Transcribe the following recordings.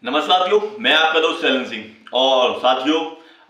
नमस्कार साथियों, मैं आपका दोस्त शैलन सिंह। और साथियों,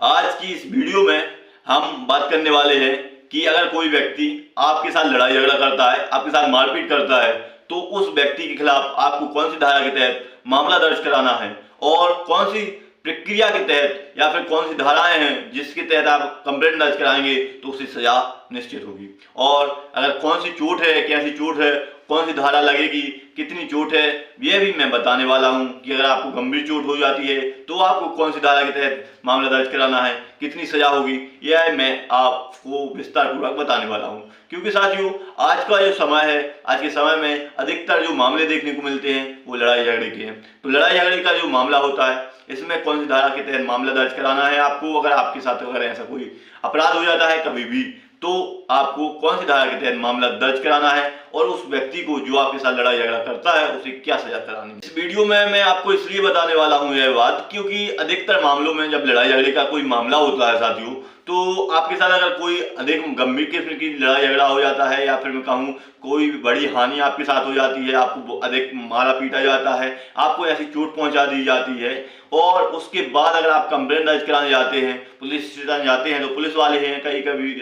आज की इस वीडियो में हम बात करने वाले हैं कि अगर कोई व्यक्ति आपके साथ लड़ाई झगड़ा करता है, आपके साथ मारपीट करता है, तो उस व्यक्ति के खिलाफ आपको कौन सी धारा के तहत मामला दर्ज कराना है और कौन सी प्रक्रिया के तहत या फिर कौन सी धाराएं हैं जिसके तहत आप कंप्लेंट दर्ज कराएंगे तो उसे सजा निश्चित होगी। और अगर कौन सी चोट है, कैसी चोट है, कौन सी धारा लगेगी, कितनी चोट है, यह भी मैं बताने वाला हूं कि अगर आपको गंभीर चोट हो जाती है तो आपको कौन सी धारा के तहत मामला दर्ज कराना है, कितनी सजा होगी, यह मैं आपको विस्तार पूर्वक बताने वाला हूं। क्योंकि साथियों, आज का जो समय है, आज के समय में अधिकतर जो मामले देखने को मिलते हैं वो लड़ाई झगड़े के हैं। तो लड़ाई झगड़े का जो मामला होता है, इसमें कौन सी धारा के तहत मामला दर्ज कराना है आपको, अगर आपके साथ अगर ऐसा कोई अपराध हो जाता है कभी भी, तो आपको कौन सी धारा के तहत मामला दर्ज कराना है और उस व्यक्ति को जो आपके साथ लड़ाई झगड़ा करता है उसे क्या सजा करानी है। इस वीडियो में मैं आपको इसलिए बताने वाला हूं यह बात, क्योंकि अधिकतर मामलों में जब लड़ाई झगड़े का कोई मामला होता है साथियों, तो आपके साथ अगर कोई अधिक गंभीर किस्म की लड़ाई झगड़ा हो जाता है या फिर मैं कहूँ कोई बड़ी हानि आपके साथ हो जाती है, आपको अधिक मारा पीटा जाता है, आपको ऐसी चोट पहुंचा दी जाती है और उसके बाद अगर आप कंप्लेंट दर्ज कराने जाते हैं, पुलिस स्टेशन जाते हैं, तो पुलिस वाले हैं कई कभी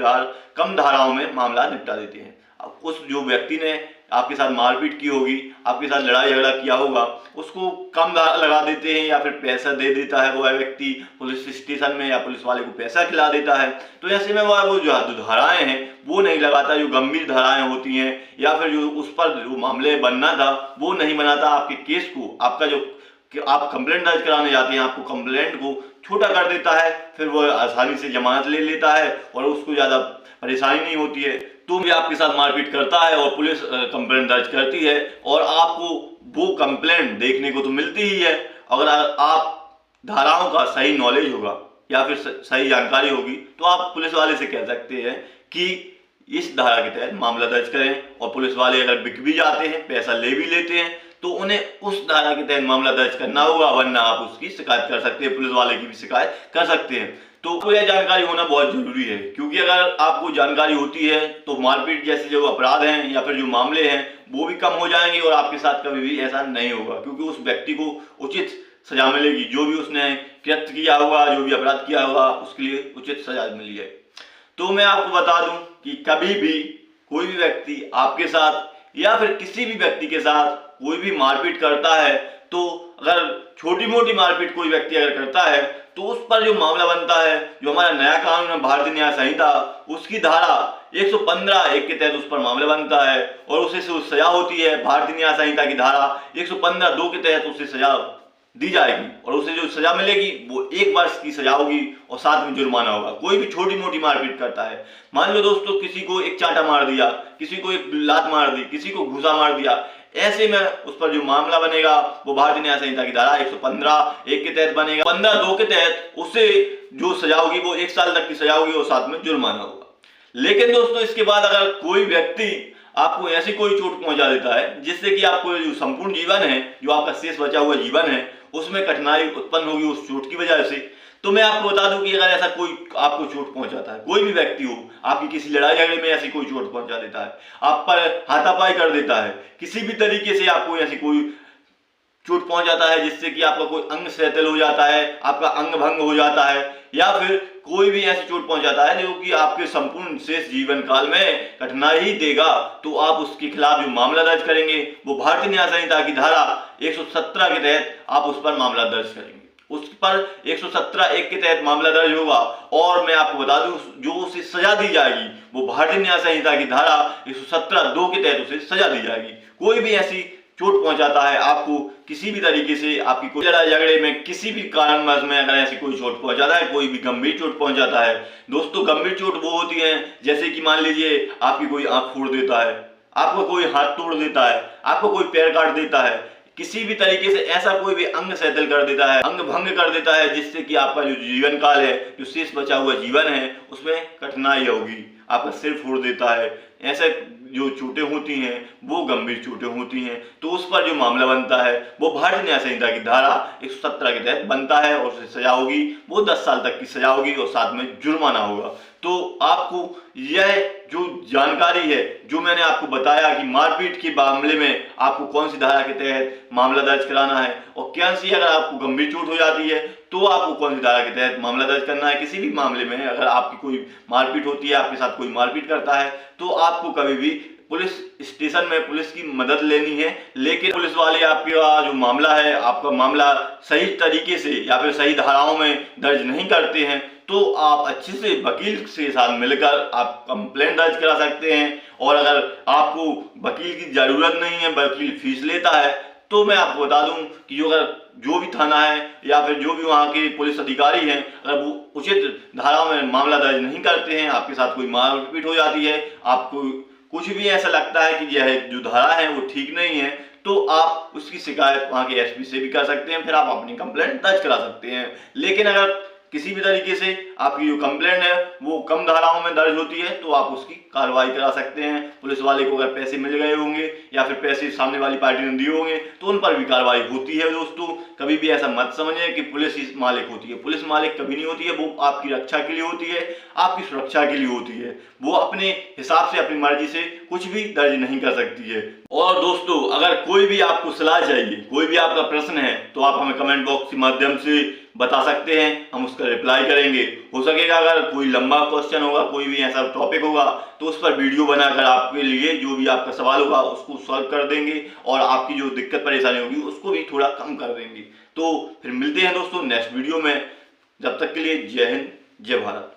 कम धाराओं में मामला निपटा देते हैं। अब उस जो व्यक्ति ने आपके साथ मारपीट की होगी, आपके साथ लड़ाई झगड़ा किया होगा, उसको कम धारा लगा देते हैं या फिर पैसा दे देता है वो व्यक्ति पुलिस स्टेशन में, या पुलिस वाले को पैसा खिला देता है। तो ऐसे में वो जो धाराएं हैं वो नहीं लगाता, जो गंभीर धाराएं होती हैं या फिर जो उस पर जो मामले बनना था वो नहीं बनाता। आपके केस को, आपका जो कि आप कंप्लेंट दर्ज कराने जाते हैं, आपको कंप्लेंट को छोटा कर देता है, फिर वो आसानी से जमानत ले लेता है और उसको ज़्यादा परेशानी नहीं होती है। तो भी आपके साथ मारपीट करता है और पुलिस कंप्लेंट दर्ज करती है और आपको वो कंप्लेंट देखने को तो मिलती ही है। अगर आप धाराओं का सही नॉलेज होगा या फिर सही जानकारी होगी तो आप पुलिस वाले से कह सकते हैं कि इस धारा के तहत मामला दर्ज करें। और पुलिस वाले अगर बिक भी जाते हैं, पैसा ले भी लेते हैं, तो उन्हें उस धारा के तहत मामला दर्ज करना होगा, वरना आप उसकी शिकायत कर सकते हैं, पुलिस वाले की भी शिकायत कर सकते हैं। तो यह जानकारी होना बहुत जरूरी है, क्योंकि अगर आपको जानकारी होती है तो मारपीट जैसे जो अपराध हैं या फिर जो मामले हैं वो भी कम हो जाएंगे और आपके साथ कभी भी ऐसा नहीं होगा, क्योंकि उस व्यक्ति को उचित सजा मिलेगी। जो भी उसने कृत्य किया होगा, जो भी अपराध किया होगा, उसके लिए उचित सजा मिली है। तो मैं आपको बता दूं कि कभी भी कोई भी व्यक्ति आपके साथ या फिर किसी भी व्यक्ति के साथ कोई भी मारपीट करता है, तो अगर छोटी मोटी मारपीट कोई व्यक्ति अगर करता है तो उस पर जो मामला बनता है, जो हमारा नया कानून है भारतीय न्याय संहिता, उसकी धारा 115 एक के तहत उस पर मामला बनता है और उसे सजा होती है। भारतीय न्याय संहिता की धारा 115 2 के तहत उसे सजा दी जाएगी और उसे जो सजा मिलेगी वो 1 वर्ष की सजा होगी और साथ में जुर्माना होगा। कोई भी छोटी मोटी मारपीट करता है, मान लो दोस्तों किसी को एक चांटा मार दिया, किसी को एक लात मार दी, किसी को घूसा मार दिया, ऐसे में उस पर जो मामला बनेगा वो भारतीय न्याय संहिता की धारा 115 1 के तहत बनेगा। 15 2 के तहत उसे जो सजा होगी वो 1 साल तक की सजा होगी और साथ में जुर्माना होगा। लेकिन दोस्तों, इसके बाद अगर कोई व्यक्ति आपको ऐसी कोई चोट पहुंचा देता है जिससे कि आपको जो संपूर्ण जीवन है, जो आपका शेष बचा हुआ जीवन है, उसमें कठिनाई उत्पन्न होगी उस चोट की वजह से, तो मैं आपको बता दूं कि अगर ऐसा कोई आपको चोट पहुंचाता है, कोई भी व्यक्ति हो, आपकी किसी लड़ाई झगड़े में ऐसी कोई चोट पहुंचा देता है, आप पर हाथापाई कर देता है, किसी भी तरीके से आपको ऐसी कोई चोट पहुंच जाता है जिससे कि आपका कोई अंग शिथिल हो जाता है, आपका अंग भंग हो जाता है, या फिर कोई भी ऐसी चोट पहुंच जाता है जो कि आपके संपूर्ण शेष जीवन काल में कठिनाई ही देगा, तो आप उसके खिलाफ जो मामला दर्ज करेंगे वो भारतीय न्याय संहिता की धारा 117 के तहत आप उस पर मामला दर्ज करेंगे। उस पर 117 1 के तहत मामला दर्ज होगा और मैं आपको बता दूं जो उसे सजा दी जाएगी वो भारतीय न्याय संहिता की धारा 117 2 के तहत उसे सजा दी जाएगी। कोई भी ऐसी चोट पहुंचाता है आपको किसी भी तरीके से, आपकी कोई लड़ाई झगड़े में किसी भी कारणवश में अगर ऐसी कोई चोट पहुंचाता है, कोई भी गंभीर चोट पहुंचाता है, दोस्तों गंभीर चोट वो होती है जैसे कि मान लीजिए आपकी कोई आंख फोड़ देता है, आपको कोई हाथ तोड़ देता है, आपको कोई पैर काट देता है, किसी भी तरीके से ऐसा कोई भी अंग शिथिल कर देता है, अंग भंग कर देता है, जिससे कि आपका जो जीवन काल है, जो शेष बचा हुआ जीवन है, उसमें कठिनाई होगी, आपका सिर फोड़ देता है, ऐसे जो चोटें होती हैं वो गंभीर चोटें होती हैं, तो उस पर जो मामला बनता है वो भारतीय न्याय संहिता की धारा 117 के तहत बनता है और उसे सजा होगी वो 10 साल तक की सजा होगी और साथ में जुर्माना होगा। तो आपको यह जो जानकारी है, जो मैंने आपको बताया कि मारपीट के मामले में आपको कौन सी धारा के तहत मामला दर्ज कराना है, और कैसी अगर आपको गंभीर चोट हो जाती है तो आपको कौन सी धारा के तहत मामला दर्ज करना है। किसी भी मामले में अगर आपकी कोई मारपीट होती है, आपके साथ कोई मारपीट करता है, तो आपको कभी भी पुलिस स्टेशन में पुलिस की मदद लेनी है। लेकिन पुलिस वाले आपका जो मामला है, आपका मामला सही तरीके से या फिर सही धाराओं में दर्ज नहीं करते हैं, तो आप अच्छे से वकील के साथ मिलकर आप कंप्लेंट दर्ज करा सकते हैं। और अगर आपको वकील की जरूरत नहीं है, वकील फीस लेता है, तो मैं आपको बता दूं कि जो भी थाना है या फिर जो भी वहाँ के पुलिस अधिकारी हैं, अगर वो उचित धाराओं में मामला दर्ज नहीं करते हैं, आपके साथ कोई मारपीट हो जाती है, आपको कुछ भी ऐसा लगता है कि यह जो धारा है वो ठीक नहीं है, तो आप उसकी शिकायत वहाँ के एसपी से भी कर सकते हैं, फिर आप अपनी कंप्लेंट दर्ज करा सकते हैं। लेकिन अगर किसी भी तरीके से आपकी जो कंप्लेंट है वो कम धाराओं में दर्ज होती है, तो आप उसकी कार्रवाई करा सकते हैं। पुलिस वाले को अगर पैसे मिल गए होंगे या फिर पैसे सामने वाली पार्टी ने दिए होंगे, तो उन पर भी कार्रवाई होती है। दोस्तों, कभी भी ऐसा मत समझें कि पुलिस ही मालिक होती है। पुलिस मालिक कभी नहीं होती है, वो आपकी रक्षा के लिए होती है, आपकी सुरक्षा के लिए होती है। वो अपने हिसाब से, अपनी मर्जी से कुछ भी दर्ज नहीं कर सकती है। और दोस्तों, अगर कोई भी आपको सलाह चाहिए, कोई भी आपका प्रश्न है, तो आप हमें कमेंट बॉक्स के माध्यम से बता सकते हैं, हम उसका रिप्लाई करेंगे। हो सकेगा अगर कोई लंबा क्वेश्चन होगा, कोई भी ऐसा टॉपिक होगा, तो उस पर वीडियो बनाकर आपके लिए जो भी आपका सवाल होगा उसको सॉल्व कर देंगे, और आपकी जो दिक्कत परेशानी होगी उसको भी थोड़ा कम कर देंगे। तो फिर मिलते हैं दोस्तों नेक्स्ट वीडियो में। जब तक के लिए जय हिंद, जय भारत।